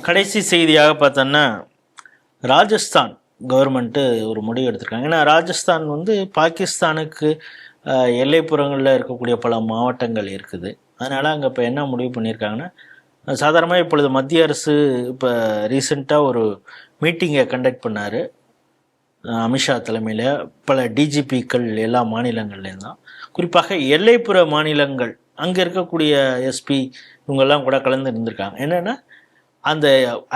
கடைசி செய்தியாக பார்த்தோன்னா ராஜஸ்தான் கவர்மெண்ட்டு ஒரு முடிவு எடுத்திருக்காங்க. ஏன்னா ராஜஸ்தான் பாகிஸ்தானுக்கு எல்லைப்புறங்களில் இருக்கக்கூடிய பல மாவட்டங்கள் இருக்குது. அதனால் அங்கே இப்போ என்ன முடிவு பண்ணியிருக்காங்கன்னா, சாதாரணமாக இப்பொழுது மத்திய அரசு இப்போ ரீசெண்டாக ஒரு மீட்டிங்கை கண்டக்ட் பண்ணார். அமித்ஷா தலைமையில் பல டிஜிபிக்கள் எல்லா மாநிலங்கள்லேயும் தான், குறிப்பாக எல்லைப்புற மாநிலங்கள் அங்கே இருக்கக்கூடிய எஸ்பி இவங்கெல்லாம் கூட கலந்து இருந்திருக்காங்க. என்னென்னா அந்த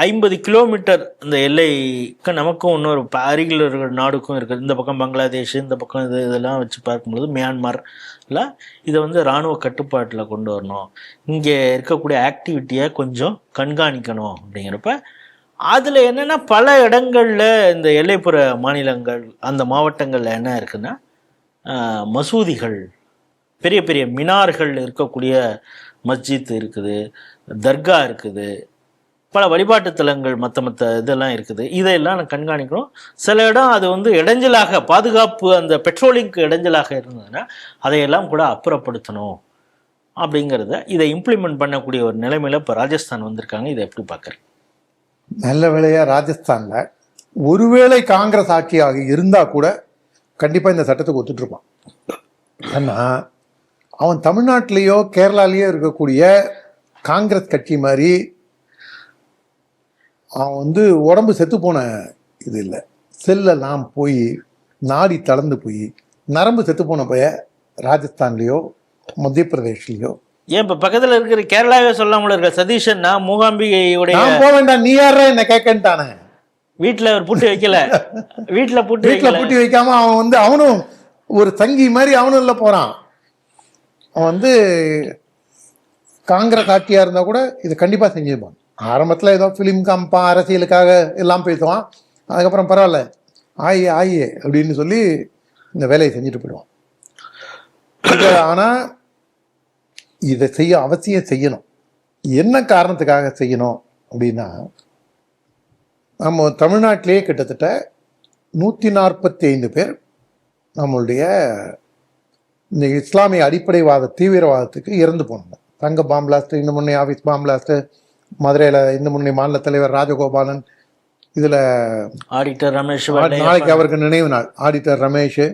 50 கிலோமீட்டர் அந்த எல்லைக்கு நமக்கும் இன்னொரு அருகில் இருக்கிற நாடுக்கும் இருக்குது. இந்த பக்கம் பங்களாதேஷ், இந்த பக்கம் இதெல்லாம் வச்சு பார்க்கும்பொழுது மியான்மர்ல இதை இராணுவ கட்டுப்பாட்டில் கொண்டு வரணும், இங்கே இருக்கக்கூடிய ஆக்டிவிட்டியை கொஞ்சம் கண்காணிக்கணும். அப்படிங்கிறப்ப அதில் என்னென்னா பல இடங்களில் இந்த எல்லைப்புற மாநிலங்கள் அந்த மாவட்டங்களில் என்ன இருக்குன்னா, மசூதிகள், பெரிய பெரிய மினார்கள் இருக்கக்கூடிய மஸ்ஜித் இருக்குது, தர்கா இருக்குது, பல வழிபாட்டு தலங்கள் மற்ற இதெல்லாம் இருக்குது. இதையெல்லாம் நான் கண்காணிக்கணும். சில இடம் அது இடைஞ்சலாக, பாதுகாப்பு அந்த பெட்ரோலிங்க்கு இடைஞ்சலாக இருந்ததுன்னா அதையெல்லாம் கூட அப்புறப்படுத்தணும் அப்படிங்கிறத இதை இம்ப்ளிமெண்ட் பண்ணக்கூடிய ஒரு நிலைமையில் இப்போ ராஜஸ்தான் வந்திருக்காங்க. இதை எப்படி பார்க்குறேன்? நல்ல வேளையா ராஜஸ்தானில் ஒருவேளை காங்கிரஸ் ஆட்சியாக இருந்தால் கூட கண்டிப்பாக இந்த சட்டத்துக்கு ஒத்துட்டு இருப்பான். ஆனால் அவன் தமிழ்நாட்டிலேயோ கேரளாலேயோ இருக்கக்கூடிய காங்கிரஸ் கட்சி மாதிரி அவன் உடம்பு செத்து போன இது இல்லை, செல்லெல்லாம் போய் நாடி தளர்ந்து போய் நரம்பு செத்து போன போய ராஜஸ்தான்லேயோ மத்திய பிரதேஷ்லேயோ. ஏன் இப்போ பக்கத்தில் இருக்கிற கேரளாவே சொல்லாமல் இருக்க சதீஷன் மூகாம்பிகையுடைய போக வேண்டாம், நீ யாரா என்ன கேட்கன்ட்டானே. வீட்டில் அவர் பூட்டி வைக்கல, வீட்டில் பூட்டி வைக்காம அவன் அவனும் ஒரு தங்கி மாதிரி அவனும் இல்லை போகிறான். அவன் காங்கிரஸ் ஆட்சியாக இருந்தால் கூட இது கண்டிப்பாக செஞ்சுருப்பான். ஆரம்பத்தில் ஏதோ ஃபிலிம் காமிப்பான், அரசியலுக்காக எல்லாம் பேசுவான். அதுக்கப்புறம் பரவாயில்ல ஆயே அப்படின்னு சொல்லி இந்த வேலையை செஞ்சுட்டு போயிடுவான். ஆனால் இதை அவசியம் செய்யணும். என்ன காரணத்துக்காக செய்யணும் அப்படின்னா, நம்ம தமிழ்நாட்டிலேயே கிட்டத்தட்ட 145 பேர் நம்மளுடைய இந்த இஸ்லாமிய அடிப்படைவாத தீவிரவாதத்துக்கு இறந்து போனாங்க. தங்க பாம் பிளாஸ்ட், இந்த முன்னே ஆஃபீஸ் பாம் பிளாஸ்ட், மதுரையில் இந்த முன்னே மாநில தலைவர் ராஜகோபாலன், இதில் ஆடிட்டர் ரமேஷ், நாளைக்கு அவருக்கு நினைவு நாள், ஆடிட்டர் ரமேஷ்,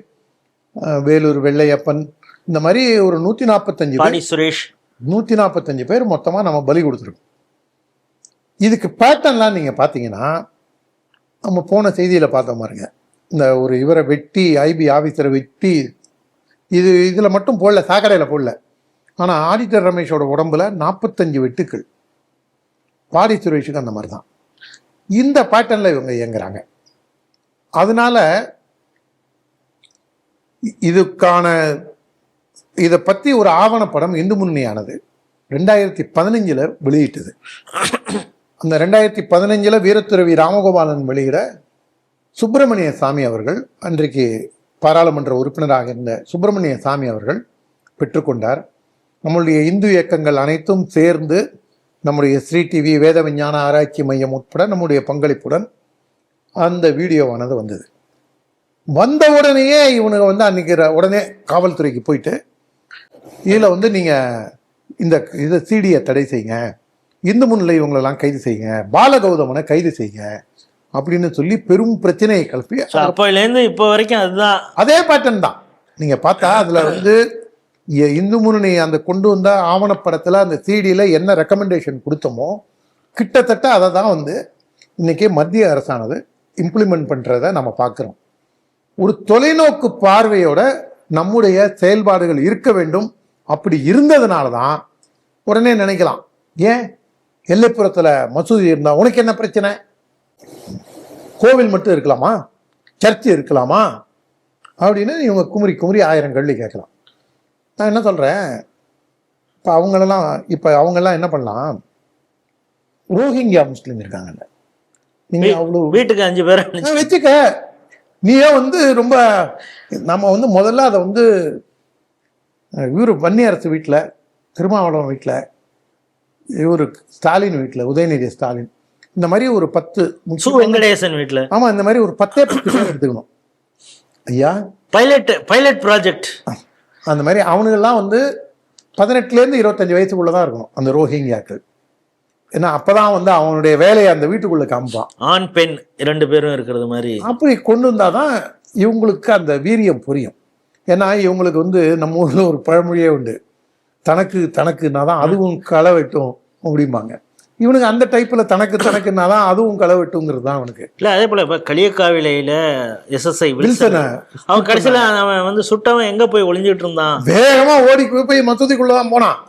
வேலூர் வெள்ளையப்பன், இந்த மாதிரி ஒரு 145 பேர் மொத்தமாக நம்ம பலி கொடுத்துருக்கோம். இதுக்கு பேட்டர்ன்லாம் நீங்கள் பார்த்தீங்கன்னா நம்ம போன செய்தியில் பார்த்த மாதிரிங்க, இந்த ஒரு இவரை வெட்டி, ஐபி ஆஃபீஸரை வெட்டி, இதில் மட்டும் போடல, சாக்கடையில் போடல. ஆனால் ஆடிட்டர் ரமேஷோட உடம்புல 45 வெட்டுக்கள், பாடி சுரேஷுக்கு அந்த மாதிரி தான். இந்த பேட்டர்னில் இவங்க இயங்குறாங்க. அதனால இதை பற்றி ஒரு ஆவணப்படம் இந்து முன்னணியானது 2015 வெளியிட்டது. அந்த 2015 வீரத்துறவி ராமகோபாலன் வெளியிட சுப்பிரமணிய சாமி அவர்கள், அன்றைக்கு பாராளுமன்ற உறுப்பினராக இருந்த சுப்பிரமணிய சாமி அவர்கள் பெற்றுக்கொண்டார். நம்முடைய இந்து இயக்கங்கள் அனைத்தும் சேர்ந்து நம்முடைய ஸ்ரீ டிவி, வேத விஞ்ஞான ஆராய்ச்சி மையம் உட்பட நம்முடைய பங்களிப்புடன் அந்த வீடியோவானது வந்தது. வந்த உடனேயே இவனுங்க அன்னைக்கு உடனே காவல்துறைக்கு போயிட்டு இதில் நீங்கள் இதை சிடியை தடை செய்யுங்க, இந்து முன்னிலை இவங்களெல்லாம் கைது செய்யுங்க, பாலகௌதமனை கைது செய்யுங்க அப்படின்னு சொல்லி பெரும் பிரச்சனையை கிளப்பி அப்போலேருந்து இப்போ வரைக்கும் அதுதான் அதே பேட்டர்ன் தான். நீங்கள் பார்த்தா அதில் இந்து முன்னணி அந்த கொண்டு வந்த ஆவணப்படத்தில் அந்த சிடியில் என்ன ரெக்கமெண்டேஷன் கொடுத்தோமோ கிட்டத்தட்ட அதை தான் இன்னைக்கு மத்திய அரசானது இம்ப்ளிமெண்ட் பண்ணுறதை நம்ம பார்க்குறோம். ஒரு தொலைநோக்கு பார்வையோட நம்முடைய செயல்பாடுகள் இருக்க வேண்டும். அப்படி இருந்ததுனால தான் உடனே நினைக்கலாம், ஏன் எல்லைப்புறத்தில் மசூதி இருந்தால் உனக்கு என்ன பிரச்சனை, கோவில் மட்டும் இருக்கலாமா, சர்ச்சு இருக்கலாமா அப்படின்னு இவங்க குமுறி 1000 கேள்வி கேட்கலாம். நான் என்ன சொல்கிறேன், இப்போ அவங்கெல்லாம் என்ன பண்ணலாம், ரோஹிங்கியா முஸ்லீம் இருக்காங்கல்ல, நீங்கள் அவ்வளோ வீட்டுக்கு 5 பேர் வச்சுக்க, நீயே ரொம்ப நம்ம முதல்ல அதை இவர் வன்னியரசு வீட்டில், திருமாவளவன் வீட்டில், இவர் ஸ்டாலின் வீட்டில், உதயநிதி ஸ்டாலின், இந்த மாதிரி ஒரு 10 வெங்கடேசன் வீட்டில், ஆமாம், இந்த மாதிரி ஒரு 10 பேர் எடுத்துக்கணும் ஐயா. பைலட் ப்ராஜெக்ட் அந்த மாதிரி அவனுங்கெல்லாம் 18 to 25 வயசுக்குள்ளே தான் இருக்கணும் அந்த ரோஹிங்கியாக்கள். ஏன்னா அப்பதான் வந்து அவனுடைய வேலையை அந்த வீட்டுக்குள்ள காமிப்பான். ஆண் பெண் 2 பேரும் இருக்கிறது மாதிரி. அப்படி கொண்டு வந்தாதான் இவங்களுக்கு அந்த வீரியம் புரியும். ஏன்னா இவங்களுக்கு வந்து நம்ம ஊர்ல ஒரு பழமொழியே உண்டு, தனக்கு தனக்குன்னாதான் அதுவும் களை வெட்டும் அப்படிம்பாங்க. இவனுக்கு அந்த டைப்ல தனக்குன்னாதான் அதுவும் களை வெட்டுங்கிறது தான் அவனுக்கு. இல்ல அதே போல இப்ப களியக்காவிலையில SSI வில்சனை அவன் கடைசியில அவன் வந்து சுட்டவன் எங்க போய் ஒளிஞ்சிட்டு இருந்தான்? வேகமா ஓடி போய் மசூதிக்குள்ளதான் போனான்.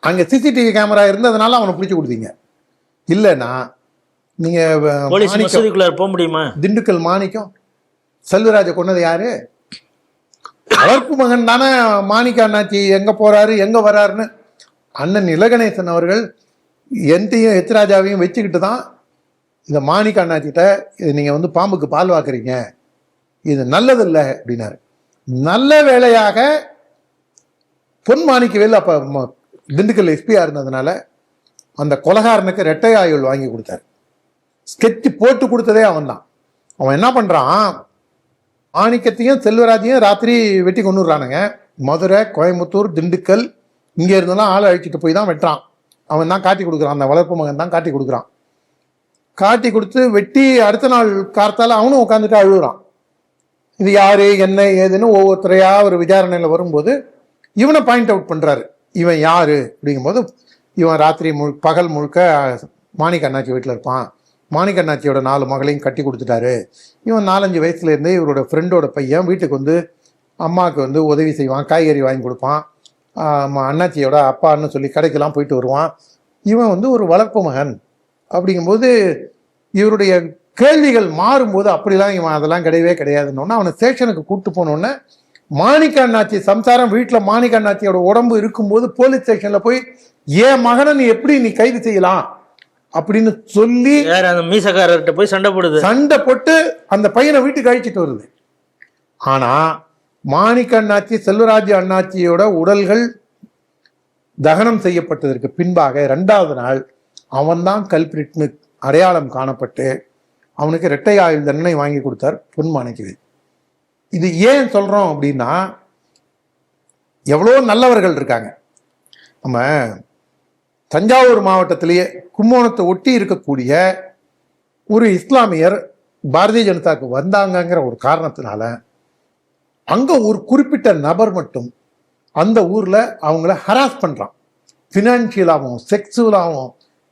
அங்க CCTV கேமரா இருந்ததுனால அவனை பிடிச்சி கொடுத்தீங்க. இல்லைன்னா நீங்க போலீஸ் மசூதிக்குள்ள போக முடியுமா? திண்டுக்கல் மாணிக்கம் செல்வராஜை கொன்னது யாரு? வளர்ப்பு மகன் தானே. மாணிக்க அண்ணாச்சி எங்க போறாரு எங்க வர்றாருன்னு அண்ணன் இலகணேசன் அவர்கள் என்கிட்டையும் எத்ராஜாவையும் வச்சுக்கிட்டு தான் இந்த மாணிக்க அண்ணாச்சிட்ட இது நீங்க வந்து பாம்புக்கு பால் வாக்குறீங்க, இது நல்லதில்லை அப்படின்னாரு. நல்ல வேளையாக பொன் மாணிக்கவேல் அப்ப திண்டுக்கல் எஸ்பியா இருந்ததுனால அந்த கொலகாரனுக்கு இரட்டை ஆயுள் வாங்கி கொடுத்தாரு. ஸ்கெட்ச் போட்டு கொடுத்ததே அவன் தான். அவன் என்ன பண்றான், மாணிக்கத்தையும் செல்வராஜையும் ராத்திரி வெட்டி கொண்டுறானுங்க. மதுரை, கோயம்புத்தூர், திண்டுக்கல் இங்க இருந்தெல்லாம் ஆளை அழிச்சிட்டு போய் தான் வெட்டுறான். அவன் தான் காட்டி கொடுக்குறான், அந்த வளர்ப்பு மகன் தான் காட்டி கொடுக்குறான். காட்டி கொடுத்து வெட்டி அடுத்த நாள் கார்த்தால அவனும் உட்காந்துட்டு அழுகுறான். இது யாரு என்ன ஏதுன்னு ஒவ்வொருத்தரையா ஒரு விசாரணையில வரும்போது இவனை பாயிண்ட் அவுட் பண்றாரு. இவன் யாரு அப்படிங்கும்போது இவன் ராத்திரி பகல் முழுக்க மாணிக்க அண்ணாச்சி வீட்டில் இருப்பான். மாணிக்க அண்ணாச்சியோட 4 மகளையும் கட்டி கொடுத்துட்டாரு. இவன் 4-5 வயசுலேருந்தே இவரோட ஃப்ரெண்டோட பையன் வீட்டுக்கு வந்து அம்மாவுக்கு வந்து உதவி செய்வான், காய்கறி வாங்கி கொடுப்பான். அண்ணாச்சியோட அப்பான்னு சொல்லி கடைக்கெல்லாம் போயிட்டு வருவான். இவன் வந்து ஒரு வளர்ப்பு மகன். அப்படிங்கும்போது இவருடைய கேள்விகள் மாறும்போது அப்படிலாம் இவன் அதெல்லாம் கிடையவே கிடையாதுன்னு அவனை ஸ்டேஷனுக்கு கூப்பிட்டு போனோடனே மாணிக்க அண்ணாச்சி சம்சாரம் வீட்டில் மாணிக்க அண்ணாச்சியோட உடம்பு இருக்கும்போது போலீஸ் ஸ்டேஷன்ல போய் என் மகனை நீ எப்படி நீ கைது செய்யலாம் அப்படின்னு சொல்லி மீசக்காரர்கிட்ட போய் சண்டை போட்டு அந்த பையனை வீட்டுக்கு அழிச்சிட்டு வருது. ஆனா மாணிக்க அண்ணாச்சி செல்வராஜ் அண்ணாச்சியோட உடல்கள் தகனம் செய்யப்பட்டதற்கு பின்பாக 2வது நாள் அவன்தான் கல்பிரிட்னு அடையாளம் காணப்பட்டு அவனுக்கு இரட்டை ஆயுள் தண்டனை வாங்கி கொடுத்தார் பொன் மாணிக்கவேல். இது ஏன் சொல்றோம் அப்படின்னா, எவ்வளோ நல்லவர்கள் இருக்காங்க. நம்ம தஞ்சாவூர் மாவட்டத்திலேயே கும்போணத்தை ஒட்டி இருக்கக்கூடிய ஒரு இஸ்லாமியர் பாரதிய ஜனதாவுக்கு வந்தாங்கிற ஒரு காரணத்தினால அங்க ஒரு குறிப்பிட்ட நபர் மட்டும் அந்த ஊர்ல அவங்கள ஹராஸ் பண்றான். ஃபினான்சியலாகவும், செக்ஸுவலாகவும்,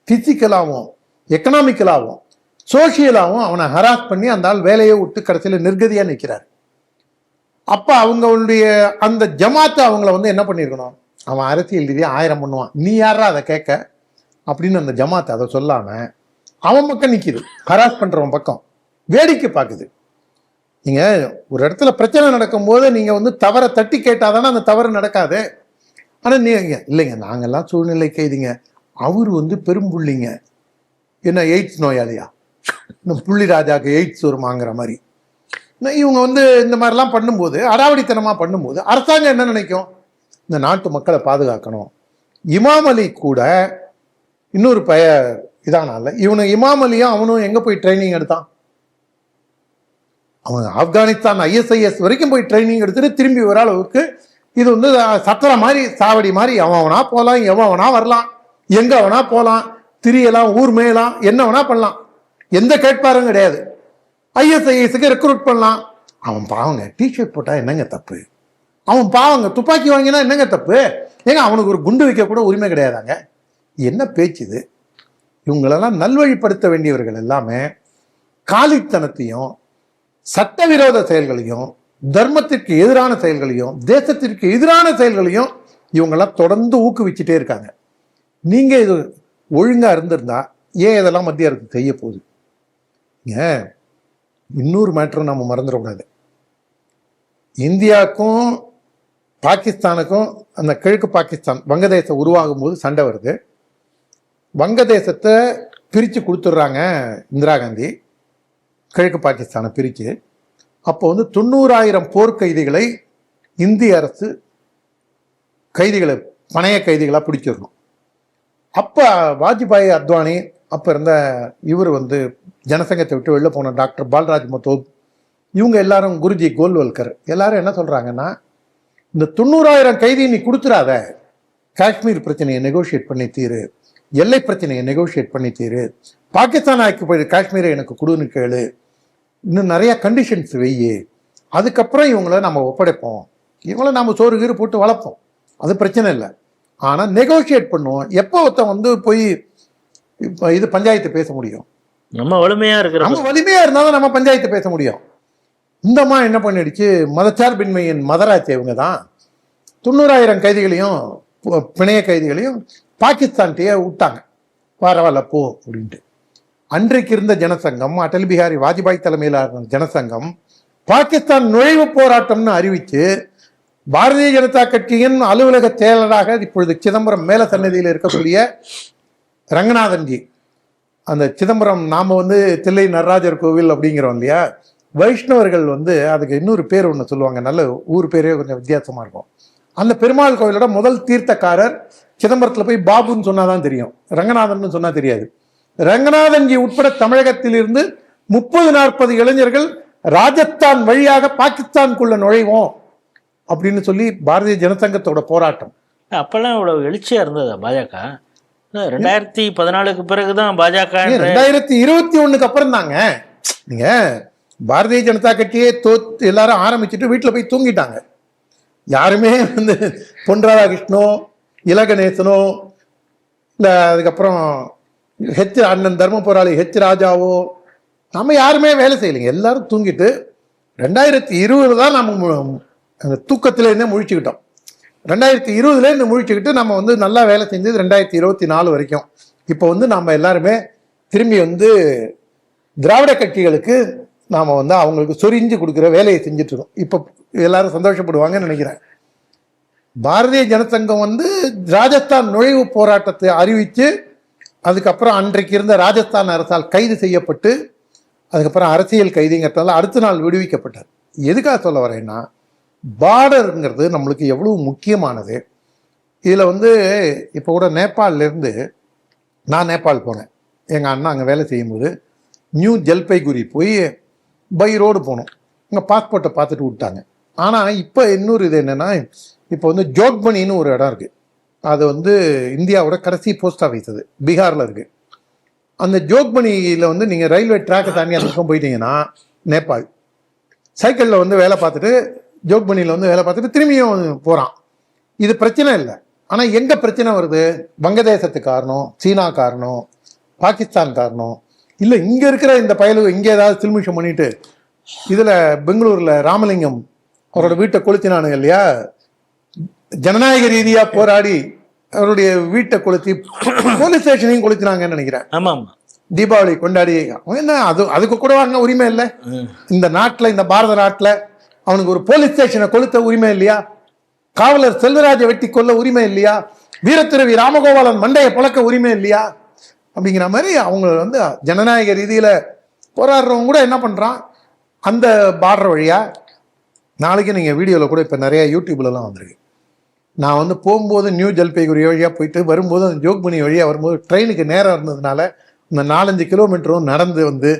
பிசிக்கலாகவும், எக்கனாமிக்கலாகவும், சோசியலாகவும் அவனை ஹராஸ் பண்ணி அந்த ஆள் வேலையை விட்டு கடைசியில் நிர்கதியா நிற்கிறார். அப்ப அவங்களுடைய அந்த ஜமாத்தை அவங்கள வந்து என்ன பண்ணிருக்கணும், அவன் அரசியல் ரீதியா 1000 பண்ணுவான், நீ யாரா அதை கேட்க அப்படின்னு அந்த ஜமாத்தை அதை சொல்லாம அவன் பக்கம் நிக்குது, ஹராஸ் பண்றவன் பக்கம் வேடிக்கை பார்க்குது. நீங்க ஒரு இடத்துல பிரச்சனை நடக்கும் போது நீங்க வந்து தவறை தட்டி கேட்டாதானே அந்த தவறு நடக்காது. ஆனா நீங்க இல்லைங்க நாங்கெல்லாம் சூழ்நிலை கைதிங்க, அவர் வந்து பெரும்புள்ளிங்க, என்ன எய்ட்ஸ் நோயாளியா, புள்ளி ராஜாக்கு எய்ட்ஸ் வருமாங்கிற மாதிரி இவங்க வந்து இந்த மாதிரிலாம் பண்ணும்போது, அடாவடித்தனமா பண்ணும்போது அரசாங்கம் என்ன நினைக்கும், இந்த நாட்டு மக்களை பாதுகாக்கணும். இமாம் அலி கூட இன்னொரு இதானால இவனு இமாம் அலியும் அவனும் எங்க போய் ட்ரைனிங் எடுத்தான், அவன் ஆப்கானிஸ்தான் ISIS வரைக்கும் போய் ட்ரைனிங் எடுத்துட்டு திரும்பி வர அளவுக்கு இது வந்து சத்திர மாதிரி சாவடி மாதிரி அவனா போகலாம், எவனா வரலாம், எங்க அவனா போகலாம், திரியலாம், ஊர் மேயலாம், என்ன வேணா பண்ணலாம், எந்த கேட்பாரும் கிடையாது. ISISக்கு ரெக்ரூட் பண்ணலாம். அவன் பாவங்க டிஷர்ட் போட்டா என்னங்க தப்பு, அவன் பாவங்க துப்பாக்கி வாங்கினா என்னங்க தப்பு, ஏங்க அவனுக்கு ஒரு குண்டு வைக்க கூட உரிமை கிடையாதாங்க. என்ன பேச்சுது? இவங்களெல்லாம் நல்வழிப்படுத்த வேண்டியவர்கள் எல்லாமே காலித்தனத்தையும் சட்டவிரோத செயல்களையும் தர்மத்திற்கு எதிரான செயல்களையும் தேசத்திற்கு எதிரான செயல்களையும் இவங்கெல்லாம் தொடர்ந்து ஊக்குவிச்சுட்டே இருக்காங்க. நீங்க இது ஒழுங்கா இருந்திருந்தா ஏன் இதெல்லாம் மத்திய அரசு செய்ய போகுது? இன்னொரு மேட்டரும் நம்ம மறந்துடக்கூடாது. இந்தியாவுக்கும் பாகிஸ்தானுக்கும் அந்த கிழக்கு பாகிஸ்தான் வங்கதேசம் உருவாகும் போது சண்டை வருது. வங்கதேசத்தை பிரித்து கொடுத்துட்றாங்க இந்திரா காந்தி, கிழக்கு பாகிஸ்தானை பிரித்து. அப்போ வந்து 90,000 போர்க்கைதிகளை இந்திய அரசு கைதிகளை பணைய கைதிகளாக பிடிச்சிடணும். அப்போ வாஜ்பாய் அத்வானி, அப்போ இருந்த இவர் வந்து ஜனசங்கத்தை விட்டு வெளில போன டாக்டர் பால்ராஜ் மத்தோப், இவங்க எல்லாரும், குருஜி கோல்வல்கர் எல்லாரும் என்ன சொல்கிறாங்கன்னா, இந்த 90,000 கைதி நீ கொடுத்துடாத, காஷ்மீர் பிரச்சனையை நெகோஷியேட் பண்ணி தீரு, எல்லை பிரச்சனையை நெகோஷியேட் பண்ணி தீரு, பாகிஸ்தான் ஆக்கிய காஷ்மீரை எனக்கு கொடுன்னு கேளு, இன்னும் நிறைய கண்டிஷன்ஸ் வெய்யு, அதுக்கப்புறம் இவங்கள நம்ம ஒப்படைப்போம், இவங்கள நம்ம சோறு கீறு போட்டு வளர்ப்போம், அது பிரச்சனை இல்லை. ஆனால் நெகோஷியேட் பண்ணுவோம். எப்போ ஒருத்தன் வந்து போய் இப்போ இது பஞ்சாயத்து பேச முடியும்? நம்ம வலிமையா இருக்கிற நம்ம வலிமையா இருந்தாலும் நம்ம பஞ்சாயத்து பேச முடியும். இந்தம்மா என்ன பண்ணிடுச்சு, மதச்சார்பின்மையின் மதராட்சி இவங்க தான் 90,000 கைதிகளையும் பிணைய கைதிகளையும் பாகிஸ்தான்கிட்டயே விட்டாங்க, பரவாயில்ல போ அப்படின்ட்டு. அன்றைக்கு இருந்த ஜனசங்கம், அடல் பிஹாரி வாஜ்பாய் தலைமையிலான ஜனசங்கம் பாகிஸ்தான் நுழைவு போராட்டம்னு அறிவித்து பாரதிய ஜனதா கட்சியின் அலுவலக செயலராக இப்பொழுது சிதம்பரம் மேல சன்னதியில் இருக்கக்கூடிய ரங்கநாதன்ஜி, அந்த சிதம்பரம் நாம வந்து தில்லை நடராஜர் கோவில் அப்படிங்கிறோம் இல்லையா, வைஷ்ணவர்கள் வந்து அதுக்கு இன்னொரு பேர் ஒன்று சொல்லுவாங்க, நல்ல ஊர் பேரே கொஞ்சம் வித்தியாசமா இருக்கும். அந்த பெருமாள் கோவிலோட முதல் தீர்த்தக்காரர் சிதம்பரத்தில் போய் பாபுன்னு சொன்னாதான் தெரியும், ரங்கநாதன் சொன்னா தெரியாது. ரங்கநாதன்ஜி உட்பட தமிழகத்தில் இருந்து 30-40 இளைஞர்கள் ராஜஸ்தான் வழியாக பாகிஸ்தானுக்குள்ள நுழைவோம் அப்படின்னு சொல்லி பாரதிய ஜனசங்கத்தோட போராட்டம். அப்பெல்லாம் இவ்வளவு எழுச்சியா இருந்ததா பாஜக? 2014 பிறகுதான் பாஜக 2021 அப்புறம் தாங்க. நீங்க பாரதிய ஜனதா கட்சியே தோத்து எல்லாரும் ஆரம்பிச்சுட்டு வீட்டுல போய் தூங்கிட்டாங்க. யாருமே வந்து பொன் ராதாகிருஷ்ணனோ இலகணேசனோ இல்ல அதுக்கப்புறம் அண்ணன் தர்ம போராளி ராஜாவோ நம்ம யாருமே வேலை செய்யலைங்க, எல்லாரும் தூங்கிட்டு 2020 தான் நம்ம அந்த தூக்கத்திலேருந்தே முழிச்சுக்கிட்டோம். 2020 முழிச்சுக்கிட்டு நம்ம வந்து நல்லா வேலை செஞ்சது 2024 வரைக்கும். இப்போ வந்து நம்ம எல்லாருமே திரும்பி வந்து திராவிட கட்சிகளுக்கு நாம வந்து அவங்களுக்கு சொரிஞ்சு கொடுக்குற வேலையை செஞ்சுட்டு இருக்கோம். இப்போ எல்லாரும் சந்தோஷப்படுவாங்கன்னு நினைக்கிறேன். பாரதிய ஜனசங்கம் வந்து ராஜஸ்தான் நுழைவு போராட்டத்தை அறிவித்து அதுக்கப்புறம் அன்றைக்கு இருந்த ராஜஸ்தான் அரசால் கைது செய்யப்பட்டு அதுக்கப்புறம் அரசியல் கைதிங்கிறதால அடுத்த நாள் விடுவிக்கப்பட்டார். எதுக்காக சொல்ல வரேன்னா, பார்டருங்கிறது நம்மளுக்கு எவ்வளவு முக்கியமானது. இதில் வந்து இப்போ கூட நேபாளிலேருந்து நான் நேபாள் போனேன், எங்கள் அண்ணா அங்கே வேலை செய்யும்போது நியூ ஜல்பைகுரி போய் பை ரோடு போனோம், இங்கே பாஸ்போர்ட்டை பார்த்துட்டு விட்டாங்க. ஆனால் இப்போ இன்னொரு இது என்னென்னா, இப்போ வந்து ஜோக்பனின்னு ஒரு இடம் இருக்குது, அது வந்து இந்தியாவோட கடைசி போஸ்ட் ஆஃபீஸ், அது பீகாரில் இருக்குது. அந்த ஜோக்பனியில் வந்து நீங்கள் ரயில்வே ட்ராக்கை தாண்டி அந்த பக்கம் போயிட்டீங்கன்னா நேபாள், சைக்கிளில் வந்து வேலை பார்த்துட்டு ஜோக்பனியில் வந்து வேலை பார்த்துட்டு திரும்பியும் போகிறான். இது பிரச்சனை இல்லை. ஆனால் எங்கே பிரச்சனை வருது? வங்கதேசத்துக்கு காரணம், சீனா காரணம், பாகிஸ்தான் காரணம் இல்லை, இங்கே இருக்கிற இந்த பயலு இங்கே ஏதாவது சில்மிஷம் பண்ணிட்டு இதில் பெங்களூரில் ராமலிங்கம் அவரோட வீட்டை கொளுத்தினானுங்க இல்லையா, ஜனநாயக ரீதியாக போராடி அவருடைய வீட்டை கொளுத்தி போலீஸ் ஸ்டேஷனையும் கொளுத்தினாங்கன்னு நினைக்கிறேன். ஆமாம், தீபாவளி கொண்டாடி என்ன அதுக்கு கூட வாங்க உரிமை இல்லை இந்த நாட்டில், இந்த பாரத நாட்டில். அவனுக்கு ஒரு போலீஸ் ஸ்டேஷனை கொளுத்த உரிமை இல்லையா? காவலர் செல்வராஜை வெட்டி கொல்ல உரிமை இல்லையா? வீரத்துறவி ராமகோபாலன் மண்டையை புழக்க உரிமை இல்லையா? அப்படிங்கிற மாதிரி அவங்க வந்து ஜனநாயக ரீதியில போராடுறவங்க கூட என்ன பண்றான், அந்த பார்டர் வழியா. நாளைக்கு நீங்க வீடியோல கூட இப்ப நிறைய யூடியூப்லலாம் வந்திருக்கு. நான் வந்து போகும்போது நியூ ஜல்பைகுரி வழியா போயிட்டு வரும்போது அந்த ஜோக்பனி வழியா வரும்போது ட்ரெயினுக்கு நேரம் இருந்ததுனால இந்த 4-5 கிலோமீட்டரும் நடந்து வந்து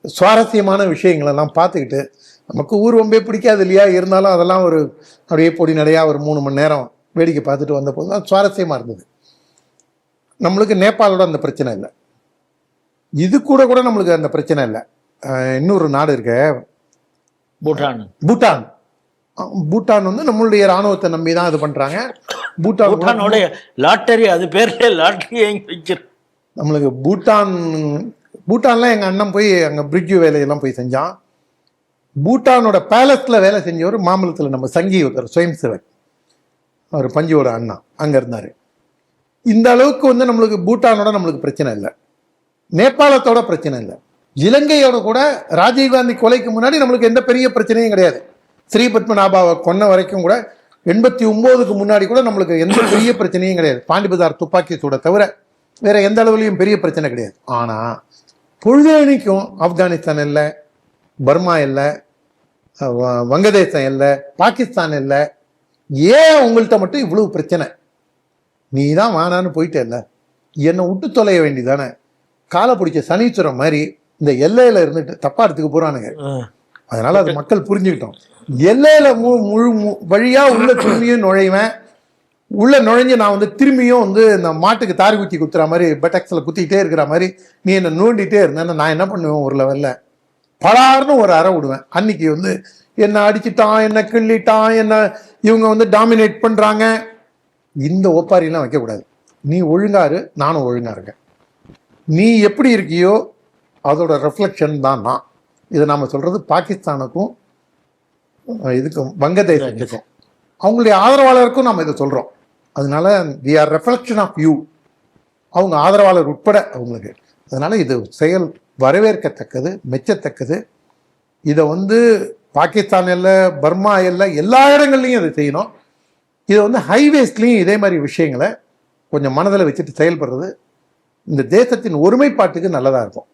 சுவாரஸ்யமான விஷயங்களெல்லாம் பார்த்துக்கிட்டு, நமக்கு ஊர் ரொம்பவே பிடிக்காது இல்லையா, இருந்தாலும் அதெல்லாம் ஒரு அப்படியே பொடி நடையா ஒரு 3 மணி நேரம் வேடிக்கை பார்த்துட்டு வந்த போது தான் சுவாரஸ்யமா இருந்தது. நம்மளுக்கு நேபாளோட அந்த பிரச்சனை இல்லை, இது கூட நம்மளுக்கு அந்த பிரச்சனை இல்லை. இன்னொரு நாடு இருக்கு, பூட்டான். பூட்டான் வந்து நம்மளுடைய ராணுவத்தை நம்பி தான் இது பண்றாங்க. பூட்டானோட லாட்டரி, அது பேர்ல லாட்டரி நம்மளுக்கு பூட்டான்ல எங்க அண்ணன் போய் அங்க பிரிட்ஜ் வேலையெல்லாம் போய் செஞ்சான். பூட்டானோட பேலஸ்ல வேலை செஞ்சவர் மாமல்லத்தில் நம்ம சங்கி ஒருத்தர் சுயம் சேவக், அவர் பஞ்சுவோட அண்ணா அங்க இருந்தாரு. இந்த அளவுக்கு வந்து நம்மளுக்கு பூட்டானோட நம்மளுக்கு பிரச்சனை இல்லை, நேபாளத்தோட பிரச்சனை இல்லை. இலங்கையோட கூட ராஜீவ்காந்தி கொலைக்கு முன்னாடி நம்மளுக்கு எந்த பெரிய பிரச்சனையும் கிடையாது. ஸ்ரீபத்மநாபாவை கொன்ன வரைக்கும் கூட 89க்கு முன்னாடி கூட நம்மளுக்கு எந்த பெரிய பிரச்சனையும் கிடையாது. பாண்டிபதார் துப்பாக்கி சூட தவிர வேற எந்த அளவுலையும் பெரிய பிரச்சனை கிடையாது. ஆனா பொழுதேனிக்கும் ஆப்கானிஸ்தான் இல்லை, பர்மா இல்லை, வங்கதேசம் இல்லை, பாகிஸ்தான் இல்லை, ஏன் உங்கள்கிட்ட மட்டும் இவ்வளவு பிரச்சனை? நீ தான் வானான்னு போயிட்டே இல்லை, என்னை விட்டு தொலைய வேண்டிதானே? காலை பிடிச்ச சனீஸ்வரம் மாதிரி இந்த எல்லையில இருந்துட்டு தப்பா இடத்துக்கு போறானுங்க. அதனால அது மக்கள் புரிஞ்சுக்கிட்டோம். எல்லையில முழு வழியா உள்ள திரும்பியும் நுழைவேன், உள்ள நுழைஞ்சு நான் வந்து திரும்பியும் வந்து இந்த மாட்டுக்கு தாரி குத்தி குத்துற மாதிரி பெட்டக்ஸில் குத்திக்கிட்டே இருக்கிற மாதிரி நீ என்னை நோண்டிகிட்டே இருந்தேன்னா நான் என்ன பண்ணுவேன், ஒரு லெவலில் பலார்னு ஒரு அறை விடுவேன். அன்னைக்கு வந்து என்னை அடிச்சுட்டான், என்னை கிள்ளிட்டான், என்ன இவங்க வந்து டாமினேட் பண்ணுறாங்க, இந்த ஒப்பாரிலாம் வைக்கக்கூடாது. நீ ஒழுங்காரு, நானும் ஒழுங்கா இருக்கேன். நீ எப்படி இருக்கியோ அதோட ரெஃப்ளெக்ஷன் தான் நான். இதை நாம் சொல்கிறது பாகிஸ்தானுக்கும் இதுக்கும் வங்கதேசத்துக்கும் அவங்களுடைய ஆதரவாளருக்கும் நாம் இதை சொல்கிறோம். அதனால we are reflection of you, அவங்க ஆதரவாளர் உட்பட அவங்களுக்கு. அதனால் இது செயல் வரவேற்கத்தக்கது, மெச்சத்தக்கது. இதை வந்து பாகிஸ்தான் இல்லை, பர்மா இல்லை, எல்லா இடங்கள்லையும் இதை செய்யணும். இதை வந்து ஹைவேஸ்லேயும் இதே மாதிரி விஷயங்களை கொஞ்சம் மனதில் வச்சுட்டு செயல்படுறது இந்த தேசத்தின் ஒருமைப்பாட்டுக்கு நல்லதாக இருக்கும்.